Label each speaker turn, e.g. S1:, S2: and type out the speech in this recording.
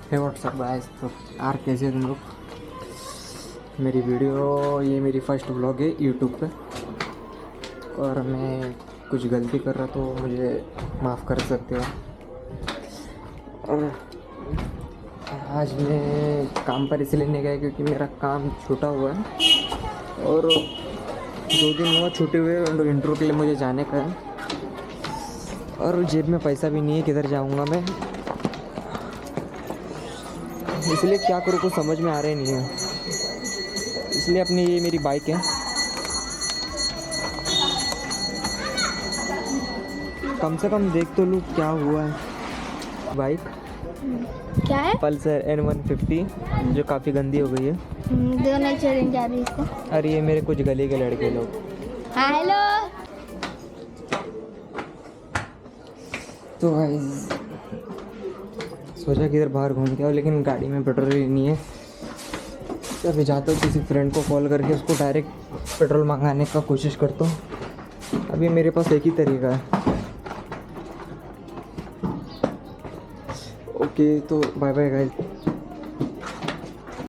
S1: हे WhatsApp guys. तो यार कैसे तुम लोग। मेरी वीडियो ये मेरी फर्स्ट व्लॉग है यूट्यूब पे, और मैं कुछ गलती कर रहा तो मुझे माफ़ कर सकते हो। और आज मैं काम पर इसलिए नहीं गया क्योंकि मेरा काम छूटा हुआ है और 2 दिन हुआ छूटे हुए, इंटरव्यू के लिए मुझे जाने का है और जेब में पैसा भी नहीं है, किधर जाऊंगा मैं, इसलिए क्या करूँ कुछ समझ में आ रहा ही नहीं है। इसलिए अपनी ये मेरी बाइक है, कम से कम देख तो लूँ क्या हुआ है। बाइक
S2: क्या है?
S1: पल्सर N150 जो काफ़ी गंदी हो गई है।
S2: दो नहीं छोड़ेंगे अभी इसको।
S1: अरे ये मेरे कुछ गली के लड़के लोग।
S2: हाँ हेलो।
S1: तो गाइस सोचा कि इधर बाहर घूम के आओ, लेकिन गाड़ी में पेट्रोल ही नहीं है। तो अभी जाता हूँ किसी फ्रेंड को कॉल करके उसको डायरेक्ट पेट्रोल मंगाने का कोशिश करता हूँ। अभी मेरे पास एक ही तरीका है। ओके तो बाय बाय गाइस।